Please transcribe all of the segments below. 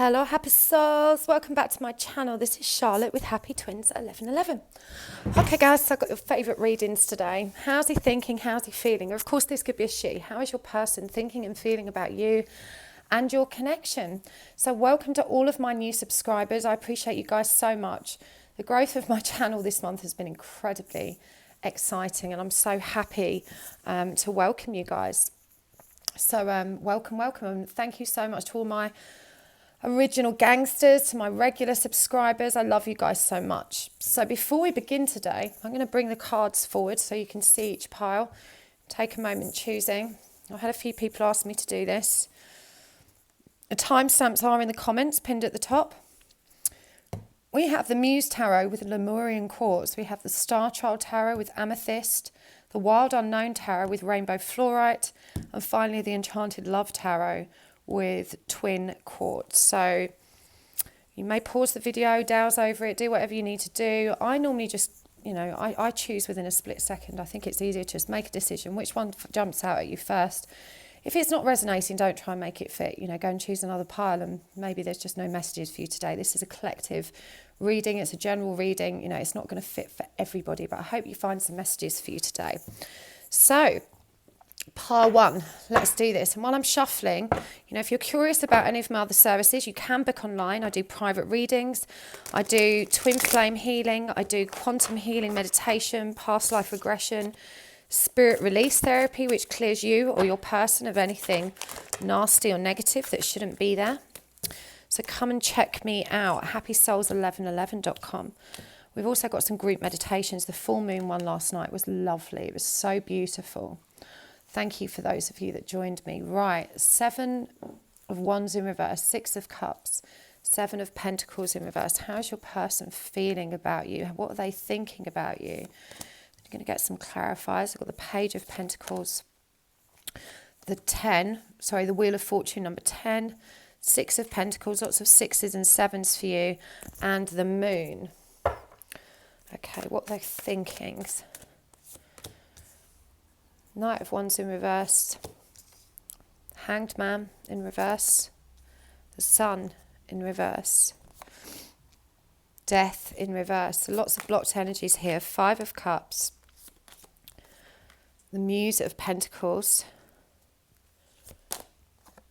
Hello happy souls, welcome back to my channel. This is Charlotte with Happy Twins 1111. Okay guys, so I've got your favourite readings today. How's he thinking, how's he feeling? Of course this could be a she. How is your person thinking and feeling about you and your connection? So welcome to all of my new subscribers. I appreciate you guys so much. The growth of my channel this month has been incredibly exciting and I'm so happy to welcome you guys. So welcome and thank you so much to all my original gangsters, to my regular subscribers. I love you guys so much. So before we begin today, I'm going to bring the cards forward so you can see each pile. Take a moment choosing. I've had a few people ask me to do this. The timestamps are in the comments pinned at the top. We have the Muse Tarot with Lemurian quartz. We have the Starchild Tarot with amethyst, the Wild Unknown Tarot with rainbow fluorite, and finally the Enchanted Love Tarot with twin quartz. So you may pause the video, douse over it, do whatever you need to do. I normally just, I choose within a split second. I think it's easier to just make a decision which one jumps out at you first. If it's not resonating, don't try and make it fit. Go and choose another pile and maybe there's just no messages for you today. This is a collective reading. It's a general reading. It's not going to fit for everybody, but I hope you find some messages for you today. So pile one, let's do this. And while I'm shuffling, if you're curious about any of my other services, you can book online. I do private readings, I do twin flame healing, I do quantum healing meditation, past life regression, spirit release therapy, which clears you or your person of anything nasty or negative that shouldn't be there. So come and check me out, happysouls1111.com. We've also got some group meditations. The full moon one last night was lovely. It was so beautiful. Thank you for those of you that joined me. Right, 7 of Wands in reverse, 6 of Cups, 7 of Pentacles in reverse. How's your person feeling about you? What are they thinking about you? You're going to get some clarifiers. I've got the Page of Pentacles, the Wheel of Fortune number 10, 6 of Pentacles, lots of 6s and 7s for you, and the Moon. Okay, what they're thinking. Knight of Wands in reverse, Hanged Man in reverse, the Sun in reverse, Death in reverse. So lots of blocked energies here. 5 of Cups, the Muse of Pentacles,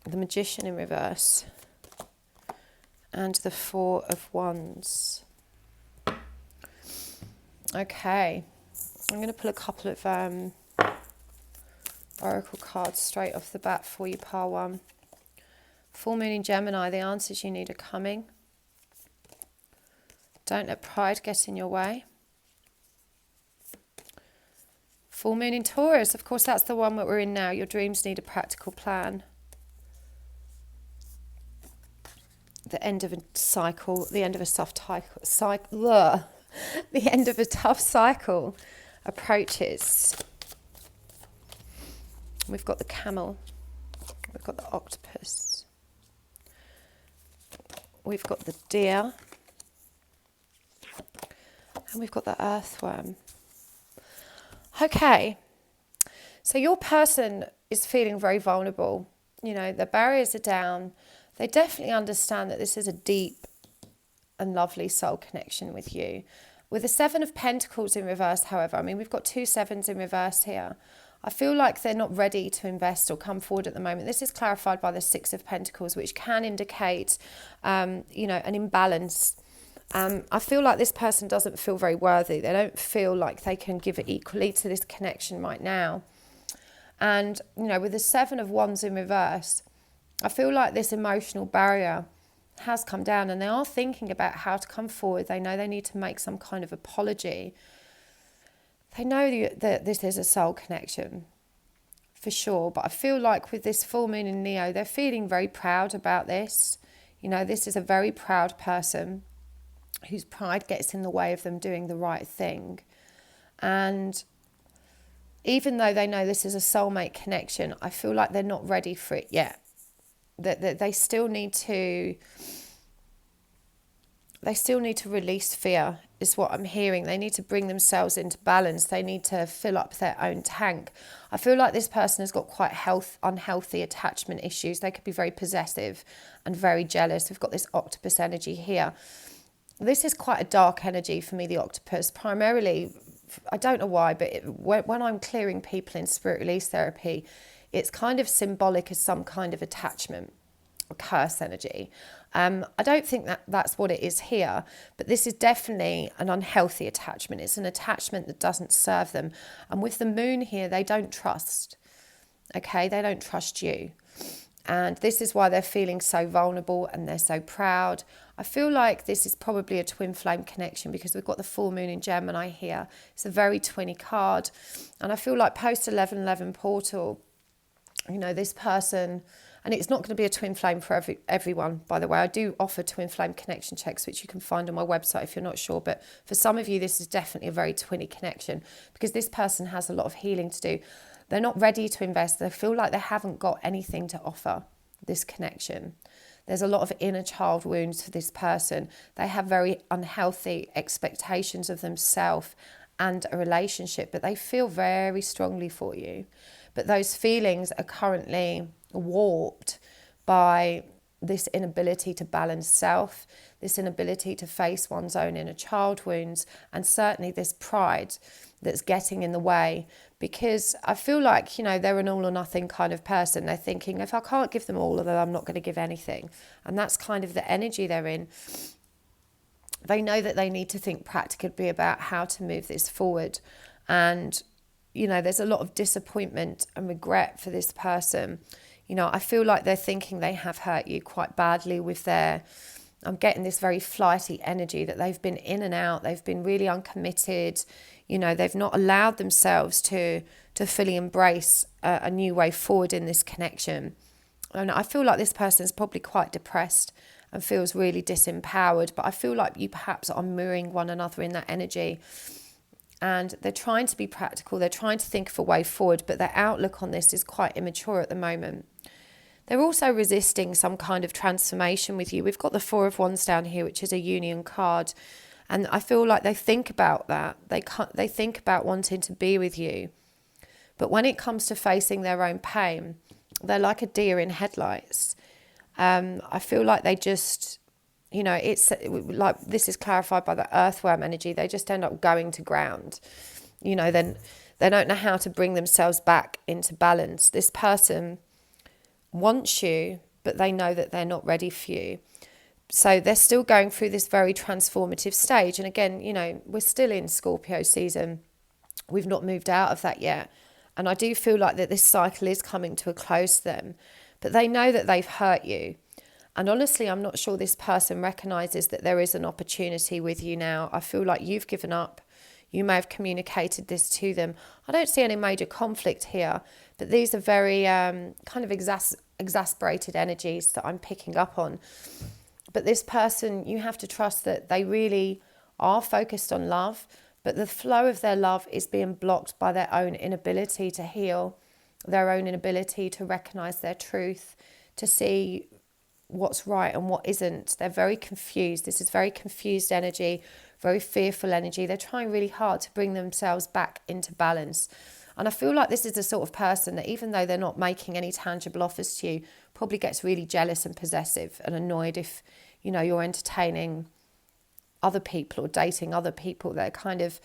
the Magician in reverse, and the 4 of Wands. Okay, I'm going to pull a couple of oracle cards straight off the bat for you, pile one. Full moon in Gemini, the answers you need are coming. Don't let pride get in your way. Full moon in Taurus, of course that's the one that we're in now. Your dreams need a practical plan. The end of a cycle, the end of a the end of a tough cycle approaches. We've got the camel, we've got the octopus, we've got the deer, and we've got the earthworm. Okay, so your person is feeling very vulnerable. The barriers are down. They definitely understand that this is a deep and lovely soul connection with you. With the 7 of Pentacles in reverse, however, we've got 2 7s in reverse here. I feel like they're not ready to invest or come forward at the moment. This is clarified by the 6 of Pentacles, which can indicate, an imbalance. I feel like this person doesn't feel very worthy. They don't feel like they can give it equally to this connection right now. And, with the 7 of Wands in reverse, I feel like this emotional barrier has come down and they are thinking about how to come forward. They know they need to make some kind of apology. They know that this is a soul connection, for sure. But I feel like with this full moon in Leo, they're feeling very proud about this. This is a very proud person whose pride gets in the way of them doing the right thing. And even though they know this is a soulmate connection, I feel like they're not ready for it yet. That they still need to release fear is what I'm hearing. They need to bring themselves into balance. They need to fill up their own tank. I feel like this person has got quite unhealthy attachment issues. They could be very possessive and very jealous. We've got this octopus energy here. This is quite a dark energy for me, the octopus. Primarily, I don't know why, but when I'm clearing people in spirit release therapy, it's kind of symbolic as some kind of attachment, or curse energy. I don't think that's what it is here, but this is definitely an unhealthy attachment. It's an attachment that doesn't serve them. And with the moon here, they don't trust. Okay, they don't trust you. And this is why they're feeling so vulnerable and they're so proud. I feel like this is probably a twin flame connection because we've got the full moon in Gemini here. It's a very twinny card. And I feel like post 11/11 portal, you know, this person, and it's not going to be a twin flame for everyone, by the way. I do offer twin flame connection checks, which you can find on my website if you're not sure. But for some of you, this is definitely a very twinny connection because this person has a lot of healing to do. They're not ready to invest. They feel like they haven't got anything to offer this connection. There's a lot of inner child wounds for this person. They have very unhealthy expectations of themselves and a relationship, but they feel very strongly for you. But those feelings are currently warped by this inability to balance self, this inability to face one's own inner child wounds, and certainly this pride that's getting in the way. Because I feel like, you know, they're an all or nothing kind of person. They're thinking, if I can't give them all, then I'm not going to give anything. And that's kind of the energy they're in. They know that they need to think practically about how to move this forward. And, you know, there's a lot of disappointment and regret for this person. You know, I feel like they're thinking they have hurt you quite badly with their, I'm getting this very flighty energy that they've been in and out. They've been really uncommitted. You know, they've not allowed themselves to fully embrace a new way forward in this connection. And I feel like this person is probably quite depressed and feels really disempowered. But I feel like you perhaps are mirroring one another in that energy. And they're trying to be practical. They're trying to think of a way forward. But their outlook on this is quite immature at the moment. They're also resisting some kind of transformation with you. We've got the Four of Wands down here, which is a union card. And I feel like they think about that. They think about wanting to be with you. But when it comes to facing their own pain, they're like a deer in headlights. I feel like they just, you know, it's like this is clarified by the earthworm energy. They just end up going to ground. You know, then they don't know how to bring themselves back into balance. This person wants you, but they know that they're not ready for you. So they're still going through this very transformative stage. And again, you know, we're still in Scorpio season. We've not moved out of that yet. And I do feel like that this cycle is coming to a close to them. But they know that they've hurt you. And honestly, I'm not sure this person recognises that there is an opportunity with you now. I feel like you've given up. You may have communicated this to them. I don't see any major conflict here. But these are very kind of exasperated energies that I'm picking up on. But this person, you have to trust that they really are focused on love, but the flow of their love is being blocked by their own inability to heal, their own inability to recognize their truth, to see what's right and what isn't. They're very confused. This is very confused energy, very fearful energy. They're trying really hard to bring themselves back into balance. And I feel like this is the sort of person that even though they're not making any tangible offers to you, probably gets really jealous and possessive and annoyed if, you know, you're entertaining other people or dating other people. They're kind of,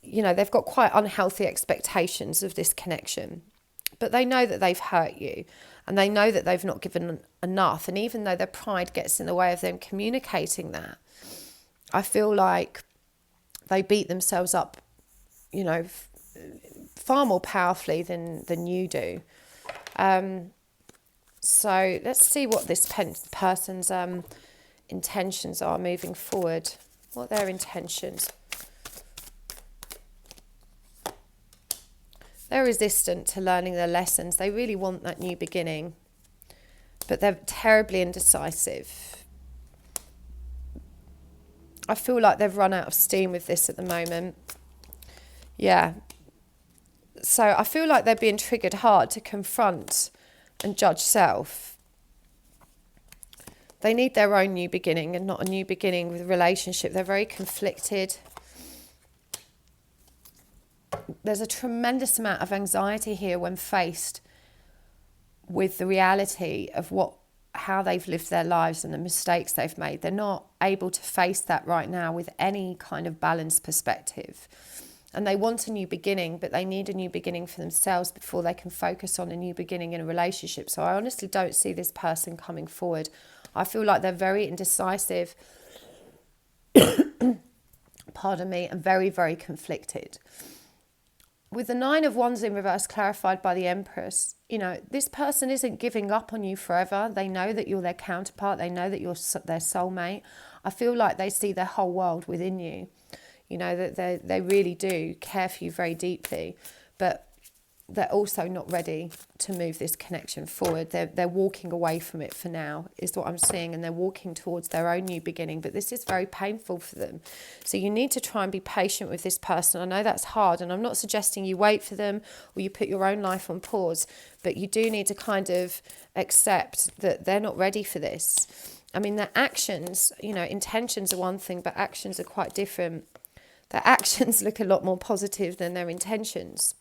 you know, they've got quite unhealthy expectations of this connection. But they know that they've hurt you and they know that they've not given enough. And even though their pride gets in the way of them communicating that, I feel like they beat themselves up, you know, far more powerfully than you do. So let's see what this person's intentions are moving forward. What are their intentions? They're resistant to learning their lessons. They really want that new beginning, but they're terribly indecisive. I feel like they've run out of steam with this at the moment. Yeah. So I feel like they're being triggered hard to confront and judge self. They need their own new beginning and not a new beginning with a relationship. They're very conflicted. There's a tremendous amount of anxiety here when faced with the reality of how they've lived their lives and the mistakes they've made. They're not able to face that right now with any kind of balanced perspective. And they want a new beginning, but they need a new beginning for themselves before they can focus on a new beginning in a relationship. So I honestly don't see this person coming forward. I feel like they're very indecisive, pardon me, and very, very conflicted. With the Nine of Wands in reverse, clarified by the Empress, this person isn't giving up on you forever. They know that you're their counterpart. They know that you're their soulmate. I feel like they see their whole world within you. That they really do care for you very deeply. But they're also not ready to move this connection forward. They're walking away from it for now, is what I'm seeing, and they're walking towards their own new beginning. But this is very painful for them. So you need to try and be patient with this person. I know that's hard, and I'm not suggesting you wait for them or you put your own life on pause, but you do need to kind of accept that they're not ready for this. I mean, their actions, intentions are one thing, but actions are quite different. Their actions look a lot more positive than their intentions.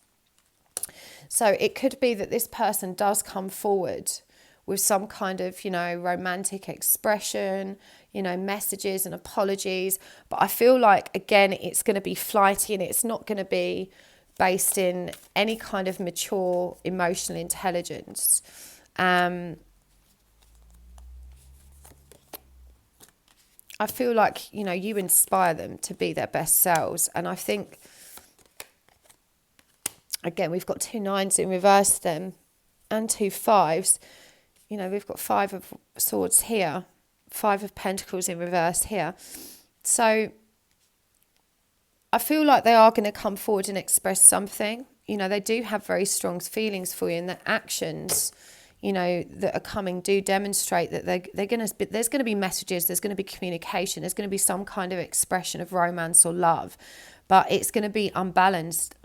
So it could be that this person does come forward with some kind of, romantic expression, messages and apologies. But I feel like, again, it's going to be flighty and it's not going to be based in any kind of mature emotional intelligence. I feel like, you inspire them to be their best selves. And I think, again, we've got 2 9s in reverse then and 2 5s. We've got 5 of Swords here, 5 of Pentacles in reverse here. So I feel like they are going to come forward and express something. They do have very strong feelings for you, and their actions, that are coming do demonstrate that there's going to be messages, there's going to be communication, there's going to be some kind of expression of romance or love, but it's going to be unbalanced.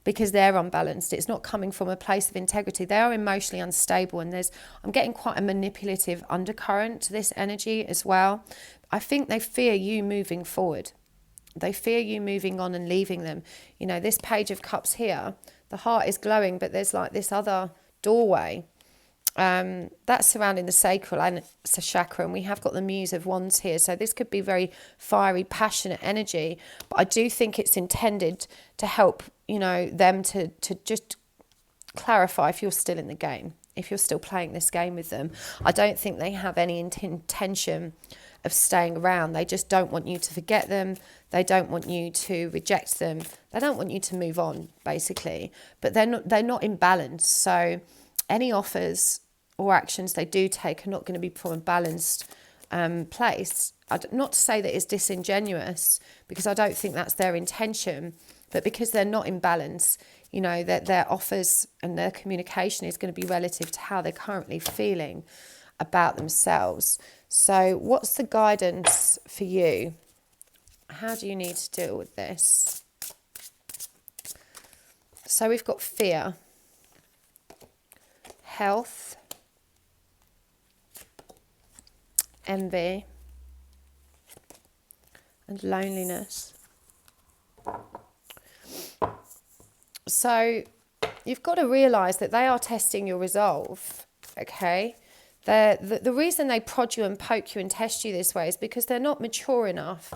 Because they're unbalanced. It's not coming from a place of integrity. They are emotionally unstable, and I'm getting quite a manipulative undercurrent to this energy as well. I think they fear you moving forward. They fear you moving on and leaving them. This Page of Cups here, the heart is glowing, but there's like this other doorway that's surrounding the sacral and chakra, and we have got the Muse of Wands here. So this could be very fiery, passionate energy, but I do think it's intended to help them to just clarify if you're still in the game, if you're still playing this game with them. I don't think they have any intention of staying around. They just don't want you to forget them. They don't want you to reject them. They don't want you to move on, basically. But they're not in balance. So any offers or actions they do take are not going to be from a balanced place. Not to say that it's disingenuous, because I don't think that's their intention, but because they're not in balance, that their offers and their communication is going to be relative to how they're currently feeling about themselves. So what's the guidance for you? How do you need to deal with this? So we've got fear, health, envy, and loneliness. So you've got to realise that they are testing your resolve, okay? The reason they prod you and poke you and test you this way is because they're not mature enough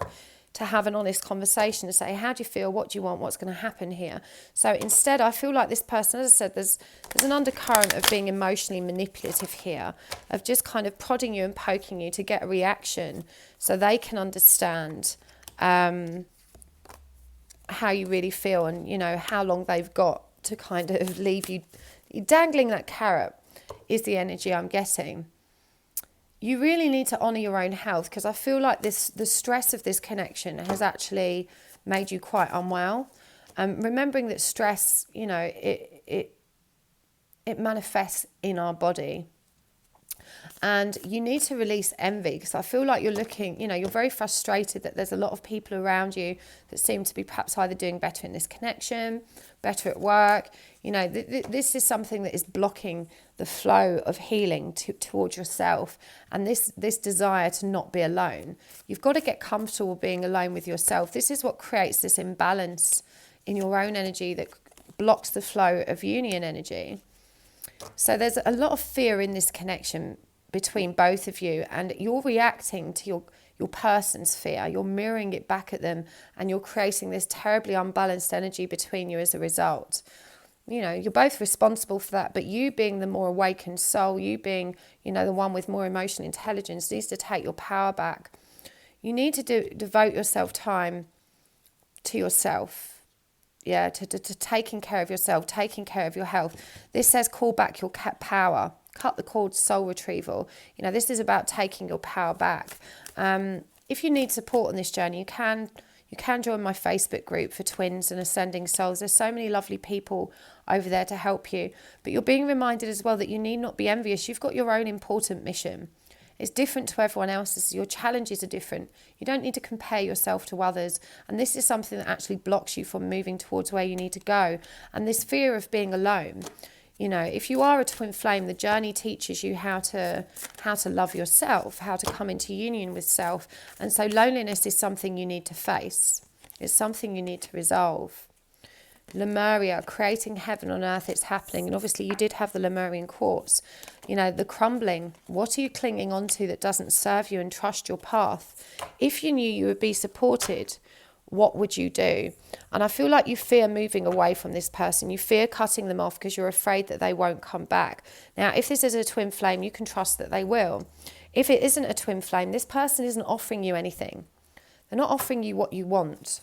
to have an honest conversation to say, how do you feel, what do you want, what's going to happen here? So instead, I feel like this person, as I said, there's an undercurrent of being emotionally manipulative here, of just kind of prodding you and poking you to get a reaction so they can understand how you really feel, and how long they've got to kind of leave you. Dangling that carrot is the energy I'm getting. You really need to honour your own health, because I feel like the stress of this connection has actually made you quite unwell. Remembering that stress, it manifests in our body. And you need to release envy, because I feel like you're looking, you're very frustrated that there's a lot of people around you that seem to be perhaps either doing better in this connection, better at work. This is something that is blocking the flow of healing towards yourself, and this desire to not be alone. You've got to get comfortable being alone with yourself. This is what creates this imbalance in your own energy that blocks the flow of union energy. So there's a lot of fear in this connection between both of you, and you're reacting to your person's fear. You're mirroring it back at them, and you're creating this terribly unbalanced energy between you as a result. You're both responsible for that, but you being the more awakened soul, you being, the one with more emotional intelligence, needs to take your power back. You need to devote yourself time to yourself. Yeah, to taking care of yourself, taking care of your health. This says call back your power. Cut the cord, soul retrieval. This is about taking your power back. If you need support on this journey, you can join my Facebook group for twins and ascending souls. There's so many lovely people over there to help you. But you're being reminded as well that you need not be envious. You've got your own important mission. It's different to everyone else's. Your challenges are different. You don't need to compare yourself to others. And this is something that actually blocks you from moving towards where you need to go. And this fear of being alone. If you are a twin flame, the journey teaches you how to love yourself, how to come into union with self. And so loneliness is something you need to face. It's something you need to resolve. Lemuria, creating heaven on earth, it's happening. And obviously you did have the Lemurian quartz. The crumbling. What are you clinging onto that doesn't serve you, and trust your path? If you knew you would be supported, what would you do? And I feel like you fear moving away from this person. You fear cutting them off because you're afraid that they won't come back. Now, if this is a twin flame, you can trust that they will. If it isn't a twin flame, this person isn't offering you anything. They're not offering you what you want.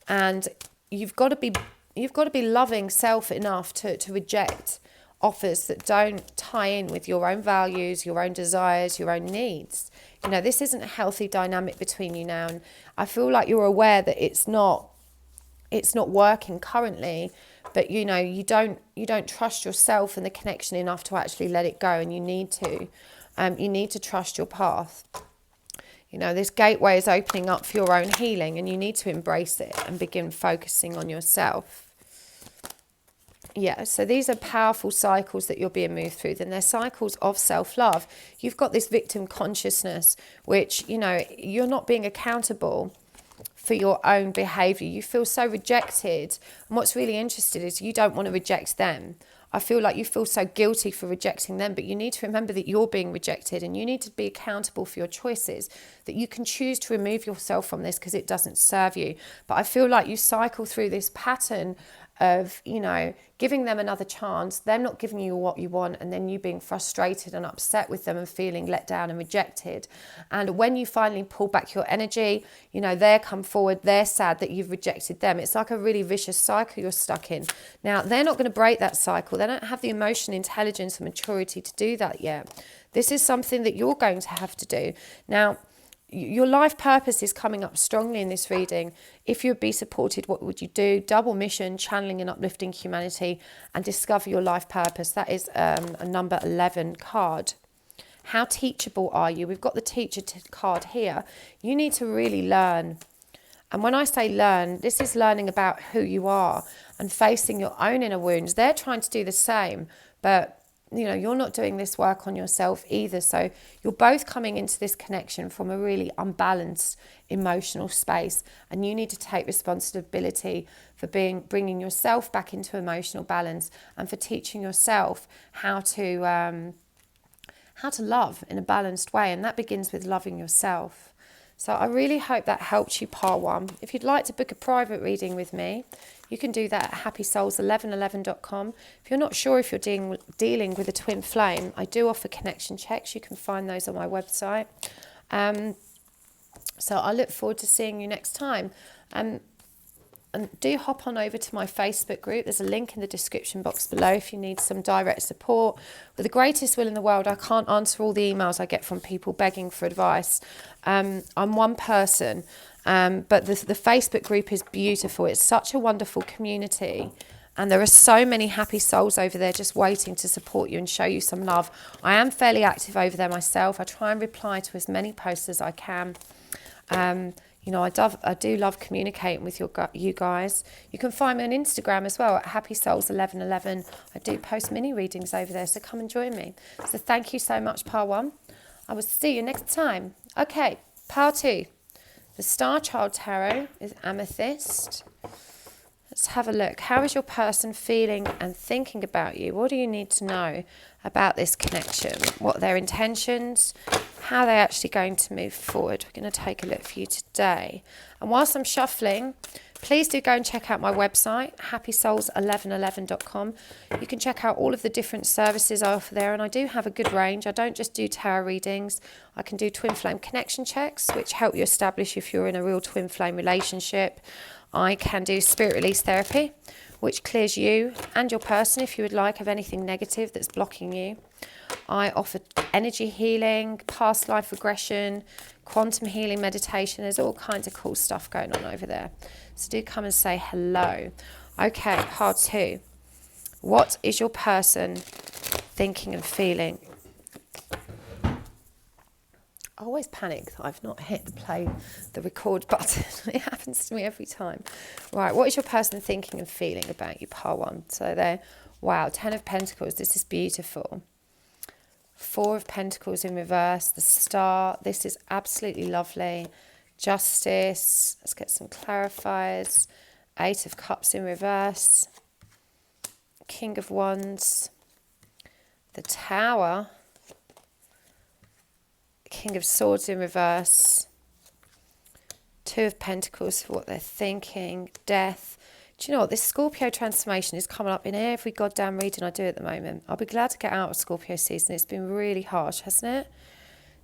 And you've got to be loving self enough to reject offers that don't tie in with your own values, your own desires, your own needs. This isn't a healthy dynamic between you now, and I feel like you're aware that it's not working currently, but you don't trust yourself and the connection enough to actually let it go, and you need to trust your path. This gateway is opening up for your own healing, and you need to embrace it and begin focusing on yourself. Yeah, so these are powerful cycles that you're being moved through. Then they're cycles of self-love. You've got this victim consciousness, which, you're not being accountable for your own behaviour. You feel so rejected. And what's really interesting is you don't want to reject them. I feel like you feel so guilty for rejecting them, but you need to remember that you're being rejected, and you need to be accountable for your choices, that you can choose to remove yourself from this because it doesn't serve you. But I feel like you cycle through this pattern of, giving them another chance, them not giving you what you want, and then you being frustrated and upset with them and feeling let down and rejected. And when you finally pull back your energy, they come forward, they're sad that you've rejected them. It's like a really vicious cycle you're stuck in. Now, they're not going to break that cycle. They don't have the emotional intelligence and maturity to do that yet. This is something that you're going to have to do. Now, your life purpose is coming up strongly in this reading. If you'd be supported, what would you do? Double mission, channeling and uplifting humanity, and discover your life purpose. That is a number 11 card. How teachable are you? We've got the teacher card here. You need to really learn. And when I say learn, this is learning about who you are and facing your own inner wounds. They're trying to do the same, but you're not doing this work on yourself either. So you're both coming into this connection from a really unbalanced emotional space, and you need to take responsibility for bringing yourself back into emotional balance, and for teaching yourself how to love in a balanced way. And that begins with loving yourself. So I really hope that helped you, part one. If you'd like to book a private reading with me, you can do that at happysouls1111.com. If you're not sure if you're dealing with a twin flame, I do offer connection checks. You can find those on my website. So I look forward to seeing you next time. And do hop on over to my Facebook group. There's a link in the description box below if you need some direct support. With the greatest will in the world, I can't answer all the emails I get from people begging for advice. I'm one person, but the Facebook group is beautiful. It's such a wonderful community. And there are so many happy souls over there just waiting to support you and show you some love. I am fairly active over there myself. I try and reply to as many posts as I can. You know, I do love communicating with you guys. You can find me on Instagram as well at happysouls1111. I do post mini readings over there, so come and join me. So thank you so much, Part 1. I will see you next time. Okay, Part 2. The Starchild Tarot is Amethyst. Let's have a look. How is your person feeling and thinking about you? What do you need to know about this connection? What are their intentions? How are they actually going to move forward? We're going to take a look for you today. And whilst I'm shuffling, please do go and check out my website, happysouls1111.com. You can check out all of the different services I offer there, and I do have a good range. I don't just do tarot readings. I can do twin flame connection checks, which help you establish if you're in a real twin flame relationship. I can do spirit release therapy, which clears you and your person, if you would like, of anything negative that's blocking you. I offer energy healing, past life regression, quantum healing meditation. There's all kinds of cool stuff going on over there. So do come and say hello. Okay, Part 2. What is your person thinking and feeling? I always panic that I've not hit the record button. It happens to me every time. Right, what is your person thinking and feeling about you, Part 1? So there, wow, 10 of Pentacles. This is beautiful. 4 of Pentacles in reverse. The Star. This is absolutely lovely. Justice. Let's get some clarifiers. 8 of Cups in reverse. King of Wands. The Tower. King of Swords in reverse. 2 of Pentacles for what they're thinking. Death. Do you know what? This Scorpio transformation is coming up in every goddamn reading I do at the moment. I'll be glad to get out of Scorpio season. It's been really harsh, hasn't it?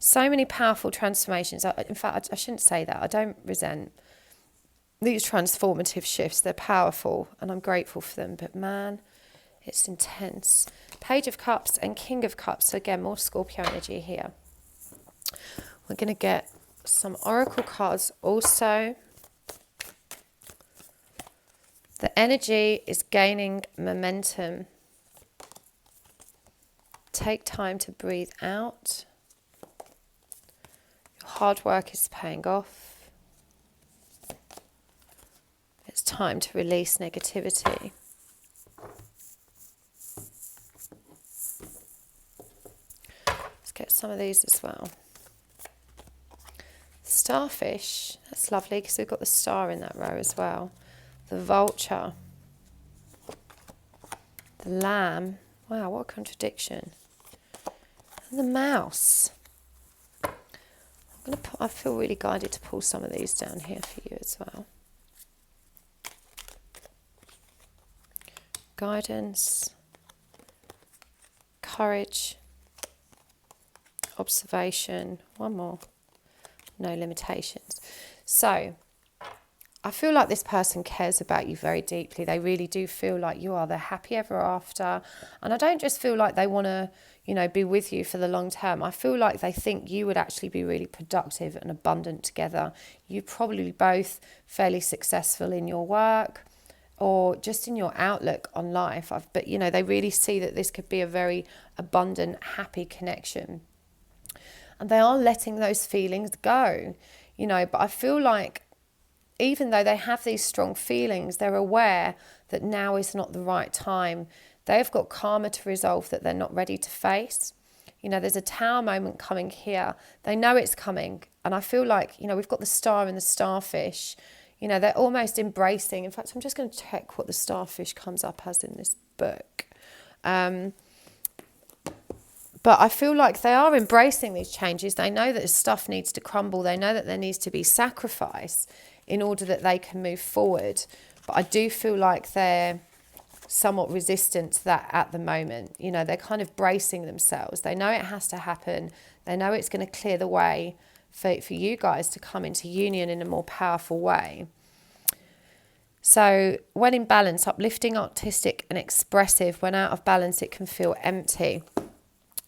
So many powerful transformations. In fact, I shouldn't say that. I don't resent these transformative shifts. They're powerful and I'm grateful for them. But man, it's intense. Page of Cups and King of Cups. So again, more Scorpio energy here. We're going to get some oracle cards also. The energy is gaining momentum. Take time to breathe out. Your hard work is paying off. It's time to release negativity. Let's get some of these as well. Starfish, that's lovely because we've got the star in that row as well. The vulture, the lamb, wow, what a contradiction. And the mouse. I feel really guided to pull some of these down here for you as well. Guidance, courage, observation, one more. No limitations. So I feel like this person cares about you very deeply. They really do feel like you are their happy ever after. And I don't just feel like they want to, you know, be with you for the long term. I feel like they think you would actually be really productive and abundant together. You're probably both fairly successful in your work or just in your outlook on life. But, you know, they really see that this could be a very abundant, happy connection. And they are letting those feelings go, you know, but I feel like even though they have these strong feelings, they're aware that now is not the right time. They've got karma to resolve that they're not ready to face. You know, there's a tower moment coming here. They know it's coming. And I feel like, you know, we've got the star and the starfish. You know, they're almost embracing. In fact, I'm just going to check what the starfish comes up as in this book. But I feel like they are embracing these changes. They know that stuff needs to crumble. They know that there needs to be sacrifice in order that they can move forward. But I do feel like they're somewhat resistant to that at the moment. You know, they're kind of bracing themselves. They know it has to happen. They know it's going to clear the way for you guys to come into union in a more powerful way. So when in balance, uplifting, artistic and expressive. When out of balance, it can feel empty.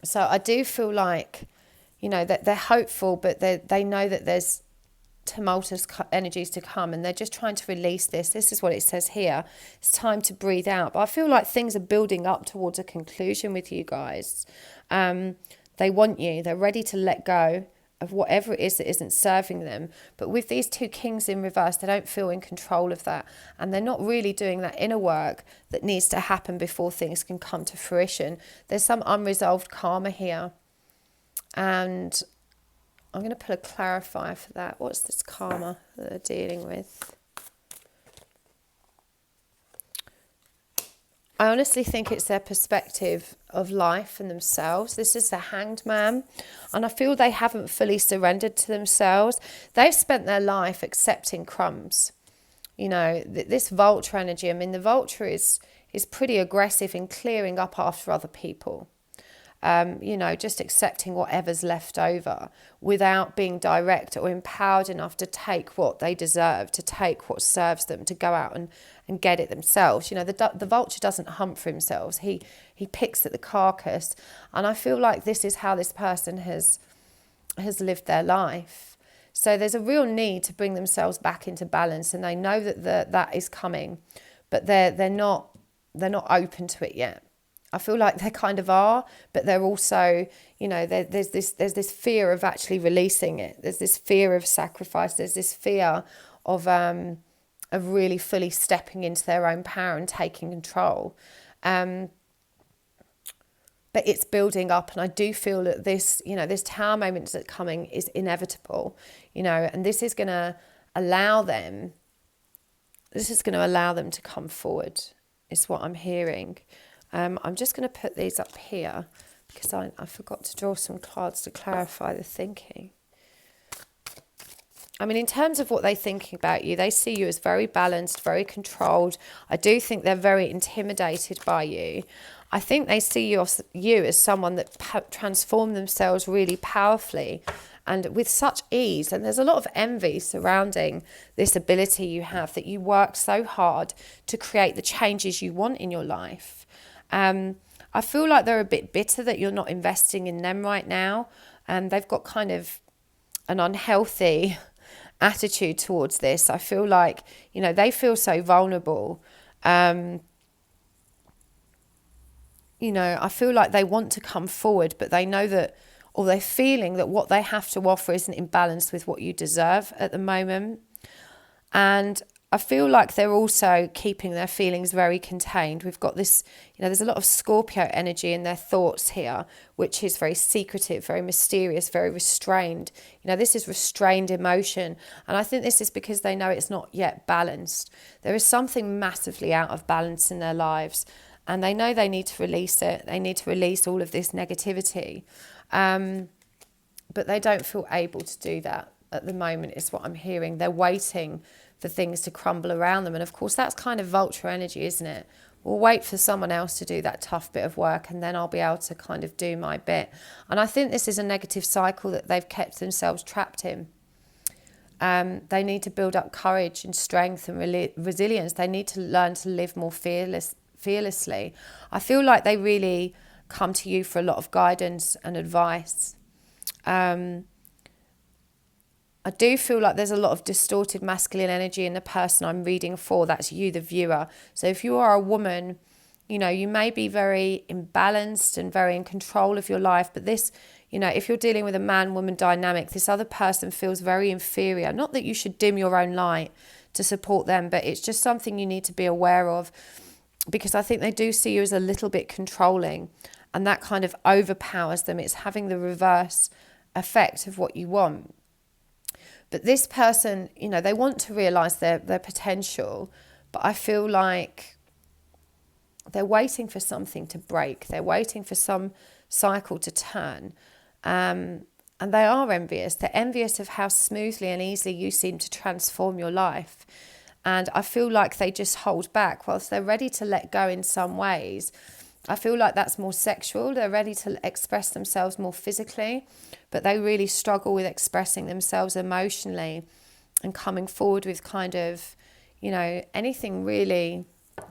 So I do feel like, you know, that they're hopeful, but they know that there's tumultuous energies to come, and they're just trying to release this. This is what it says here. It's time to breathe out. But I feel like things are building up towards a conclusion with you guys. They want you. They're ready to let go of whatever it is that isn't serving them. But with these two kings in reverse, they don't feel in control of that. And they're not really doing that inner work that needs to happen before things can come to fruition. There's some unresolved karma here. And I'm going to put a clarifier for that. What's this karma that they're dealing with? I honestly think it's their perspective of life and themselves. This is the Hanged Man, and I feel they haven't fully surrendered to themselves. They've spent their life accepting crumbs. You know, this vulture energy, I mean, the vulture is pretty aggressive in clearing up after other people. You know, just accepting whatever's left over without being direct or empowered enough to take what they deserve, to take what serves them, to go out and get it themselves. You know, the vulture doesn't hunt for himself. He picks at the carcass. And I feel like this is how this person has lived their life. So there's a real need to bring themselves back into balance, and they know that that is coming, but they're not open to it yet. I feel like they kind of are, but they're also, you know, there's this fear of actually releasing it. There's this fear of sacrifice. There's this fear of really fully stepping into their own power and taking control. But it's building up, and I do feel that this, you know, this tower moment that's coming is inevitable, you know, and this is going to allow them. This is going to allow them to come forward. Is what I'm hearing. I'm just going to put these up here because I forgot to draw some cards to clarify the thinking. I mean, in terms of what they're thinking about you, they see you as very balanced, very controlled. I do think they're very intimidated by you. I think they see you as someone that transformed themselves really powerfully and with such ease. And there's a lot of envy surrounding this ability you have, that you work so hard to create the changes you want in your life. I feel like they're a bit bitter that you're not investing in them right now. They've got kind of an unhealthy attitude towards this. I feel like, you know, they feel so vulnerable. You know, I feel like they want to come forward, but they know that, or they're feeling that what they have to offer isn't in balance with what you deserve at the moment. And I feel like they're also keeping their feelings very contained. We've got this, you know, there's a lot of Scorpio energy in their thoughts here, which is very secretive, very mysterious, very restrained. You know, this is restrained emotion. And I think this is because they know it's not yet balanced. There is something massively out of balance in their lives, and they know they need to release it. They need to release all of this negativity. But they don't feel able to do that at the moment, is what I'm hearing. They're waiting for things to crumble around them. And of course, that's kind of vulture energy, isn't it? We'll wait for someone else to do that tough bit of work, and then I'll be able to kind of do my bit. And I think this is a negative cycle that they've kept themselves trapped in. They need to build up courage and strength and resilience. They need to learn to live more fearlessly. I feel like they really come to you for a lot of guidance and advice. I do feel like there's a lot of distorted masculine energy in the person I'm reading for. That's you, the viewer. So if you are a woman, you know, you may be very imbalanced and very in control of your life. But this, you know, if you're dealing with a man-woman dynamic, this other person feels very inferior. Not that you should dim your own light to support them, but it's just something you need to be aware of, because I think they do see you as a little bit controlling, and that kind of overpowers them. It's having the reverse effect of what you want. But this person, you know, they want to realise their potential, but I feel like they're waiting for something to break. They're waiting for some cycle to turn. And they are envious. They're envious of how smoothly and easily you seem to transform your life. And I feel like they just hold back. Whilst they're ready to let go in some ways, I feel like that's more sexual. They're ready to express themselves more physically, but they really struggle with expressing themselves emotionally and coming forward with kind of, you know, anything really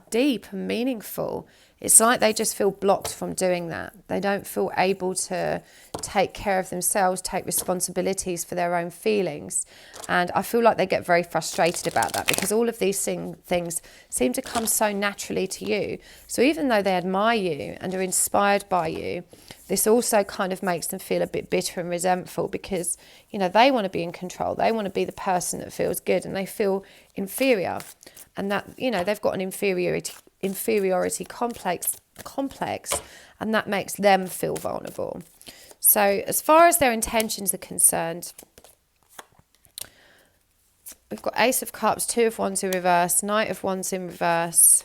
deep and meaningful It's like they just feel blocked from doing that. They don't feel able to take care of themselves, take responsibilities for their own feelings. And I feel like they get very frustrated about that, because all of these things seem to come so naturally to you. So even though they admire you and are inspired by you, this also kind of makes them feel a bit bitter and resentful, because, you know, they want to be in control. They want to be the person that feels good, and they feel inferior. And that, you know, they've got an inferiority complex, and that makes them feel vulnerable. So as far as their intentions are concerned, we've got Ace of Cups, Two of Wands in reverse, Knight of Wands in reverse,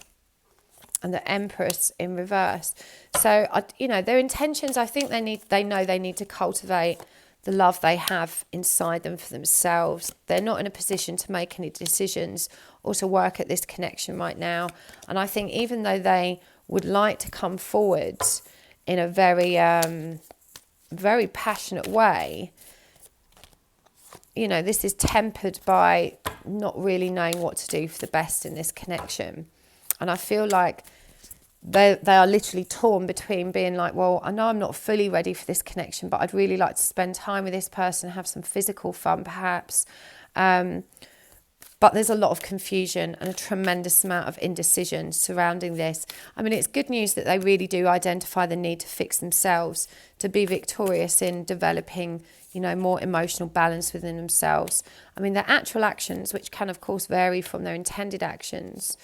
and the Empress in reverse. So, you know, their intentions, I think they know they need to cultivate the love they have inside them for themselves. They're not in a position to make any decisions or to work at this connection right now. And I think even though they would like to come forward in a very, very passionate way, you know, this is tempered by not really knowing what to do for the best in this connection. And I feel like they are literally torn between being like, well, I know I'm not fully ready for this connection, but I'd really like to spend time with this person, have some physical fun perhaps. But there's a lot of confusion and a tremendous amount of indecision surrounding this. I mean, it's good news that they really do identify the need to fix themselves, to be victorious in developing, you know, more emotional balance within themselves. I mean, their actual actions, which can of course vary from their intended actions,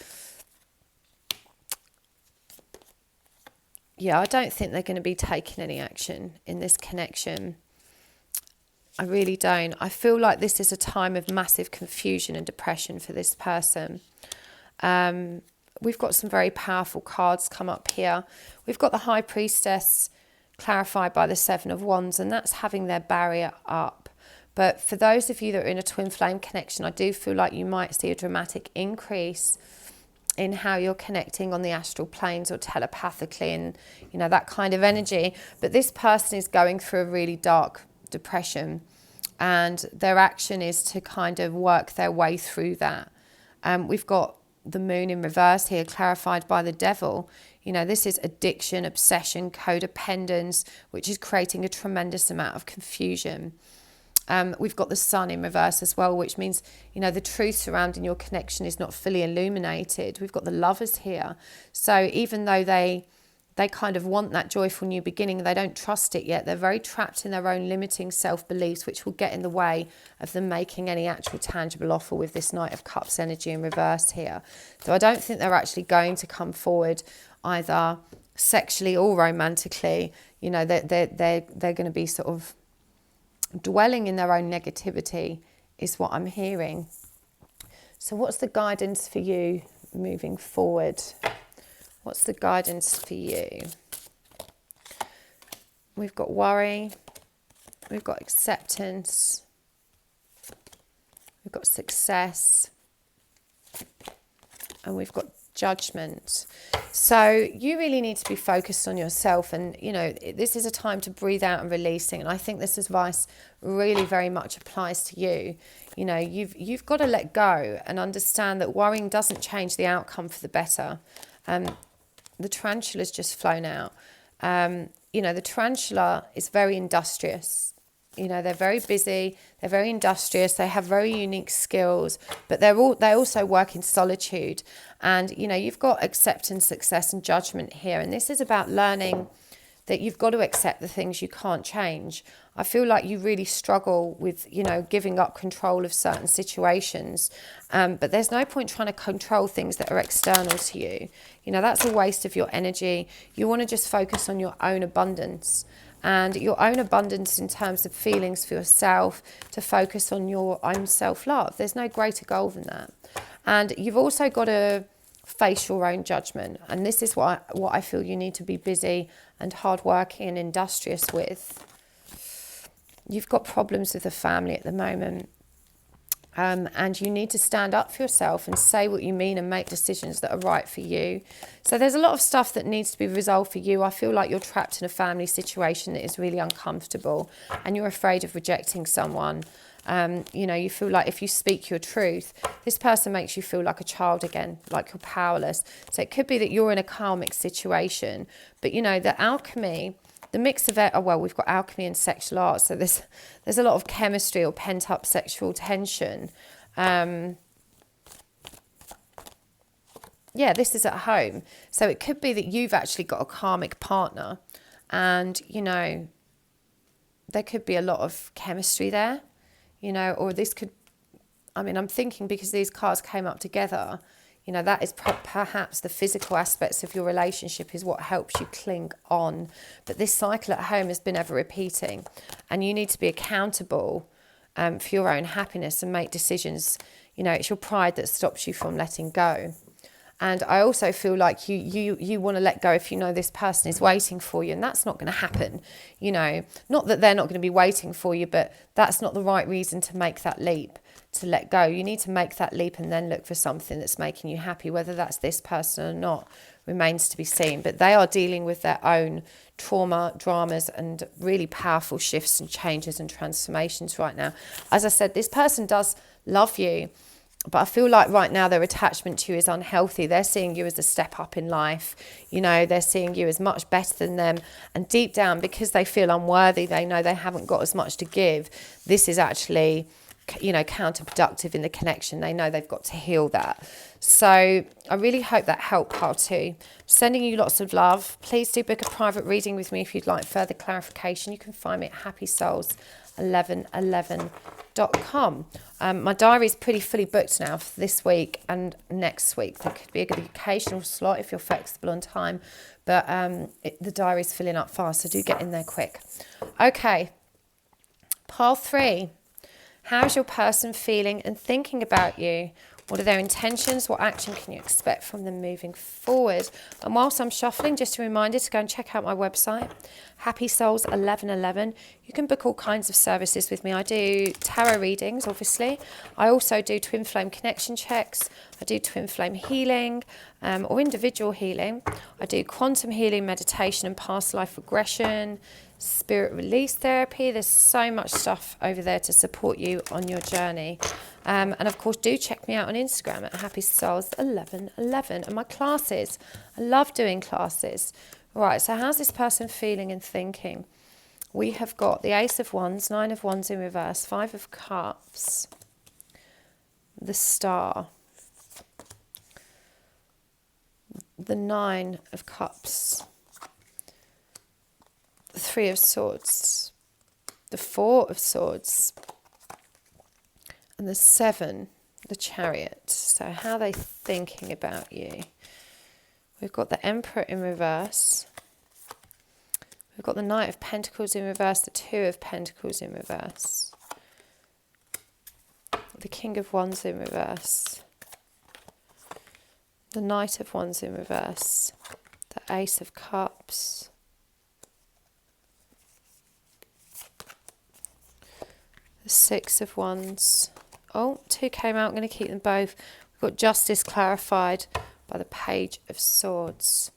yeah, I don't think they're going to be taking any action in this connection. I really don't. I feel like this is a time of massive confusion and depression for this person. We've got some very powerful cards come up here. We've got the High Priestess clarified by the Seven of Wands, and that's having their barrier up. But for those of you that are in a twin flame connection, I do feel like you might see a dramatic increase in how you're connecting on the astral planes or telepathically, and, you know, that kind of energy. But this person is going through a really dark depression, and their action is to kind of work their way through that. We've got the Moon in reverse here, clarified by the Devil. You know, this is addiction, obsession, codependence, which is creating a tremendous amount of confusion. We've got the Sun in reverse as well, which means, you know, the truth surrounding your connection is not fully illuminated. We've got the Lovers here. So even though they kind of want that joyful new beginning, they don't trust it yet. They're very trapped in their own limiting self-beliefs, which will get in the way of them making any actual tangible offer with this Knight of Cups energy in reverse here. So I don't think they're actually going to come forward either sexually or romantically. You know, they're going to be sort of dwelling in their own negativity is what I'm hearing. So what's the guidance for you moving forward? What's the guidance for you? We've got worry, we've got acceptance, we've got success, and we've got judgment. So you really need to be focused on yourself, and, you know, this is a time to breathe out and releasing. And I think this advice really very much applies to you. You know, you've got to let go and understand that worrying doesn't change the outcome for the better. The tarantula's just flown out. You know, the tarantula is very industrious. You know, they're very busy, they're very industrious, they have very unique skills, but they also work in solitude. And, you know, you've got acceptance, success, and judgment here. And this is about learning that you've got to accept the things you can't change. I feel like you really struggle with, you know, giving up control of certain situations. But there's no point trying to control things that are external to you. You know, that's a waste of your energy. You want to just focus on your own abundance. And your own abundance in terms of feelings for yourself, to focus on your own self-love. There's no greater goal than that. And you've also got to face your own judgment. And this is what I feel you need to be busy and hardworking and industrious with. You've got problems with the family at the moment. And you need to stand up for yourself and say what you mean and make decisions that are right for you. So there's a lot of stuff that needs to be resolved for you. I feel like you're trapped in a family situation that is really uncomfortable, and you're afraid of rejecting someone. You know, you feel like if you speak your truth, this person makes you feel like a child again, like you're powerless. So it could be that you're in a karmic situation, but you know, the alchemy, the mix of it, oh well, we've got alchemy and sexual art, so there's a lot of chemistry or pent up sexual tension. Yeah, this is at home. So it could be that you've actually got a karmic partner, and you know, there could be a lot of chemistry there, you know, or this could, I mean, I'm thinking because these cards came up together, you know, that is perhaps the physical aspects of your relationship is what helps you cling on. But this cycle at home has been ever repeating, and you need to be accountable for your own happiness and make decisions. You know, it's your pride that stops you from letting go. And I also feel like you want to let go if you know this person is waiting for you, and that's not going to happen. You know, not that they're not going to be waiting for you, but that's not the right reason to make that leap, to let go. You need to make that leap and then look for something that's making you happy. Whether that's this person or not remains to be seen. But they are dealing with their own trauma, dramas, and really powerful shifts and changes and transformations right now. As I said, this person does love you, but I feel like right now their attachment to you is unhealthy. They're seeing you as a step up in life. You know, they're seeing you as much better than them. And deep down, because they feel unworthy, they know they haven't got as much to give. This is actually, you know, counterproductive in the connection. They know they've got to heal that. So I really hope that helped, part two. Sending you lots of love. Please do book a private reading with me if you'd like further clarification. You can find me at happysouls1111.com. My diary is pretty fully booked now for this week and next week. There could be a good occasional slot if you're flexible on time, but the diary is filling up fast, so do get in there quick. Okay, pile 3. How's your person feeling and thinking about you? What are their intentions? What action can you expect from them moving forward? And whilst I'm shuffling, just a reminder to go and check out my website, Happy Souls 1111. You can book all kinds of services with me. I do tarot readings, obviously. I also do twin flame connection checks. I do twin flame healing or individual healing. I do quantum healing, meditation and past life regression, spirit release therapy. There's so much stuff over there to support you on your journey. And of course, do check me out on Instagram at Happy Souls 1111 and my classes. I love doing classes. Right, so how's this person feeling and thinking? We have got the Ace of Wands, 9 of Wands in reverse, 5 of Cups, the Star, the 9 of Cups, the 3 of Swords, the 4 of Swords, and the 7, the Chariot. So how are they thinking about you? We've got the Emperor in reverse. We've got the Knight of Pentacles in reverse, the 2 of Pentacles in reverse. The King of Wands in reverse. The Knight of Wands in reverse. The Ace of Cups. The 6 of Wands. Oh, 2 came out. I'm going to keep them both. We've got Justice clarified by the Page of Swords.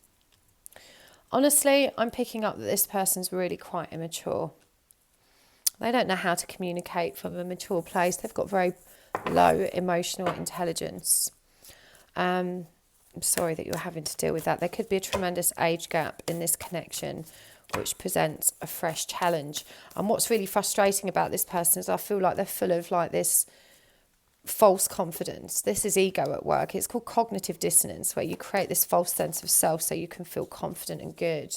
Honestly, I'm picking up that this person's really quite immature. They don't know how to communicate from a mature place. They've got very low emotional intelligence. I'm sorry that you're having to deal with that. There could be a tremendous age gap in this connection, which presents a fresh challenge. And what's really frustrating about this person is I feel like they're full of like this false confidence. This is ego at work. It's called cognitive dissonance, where you create this false sense of self so you can feel confident and good.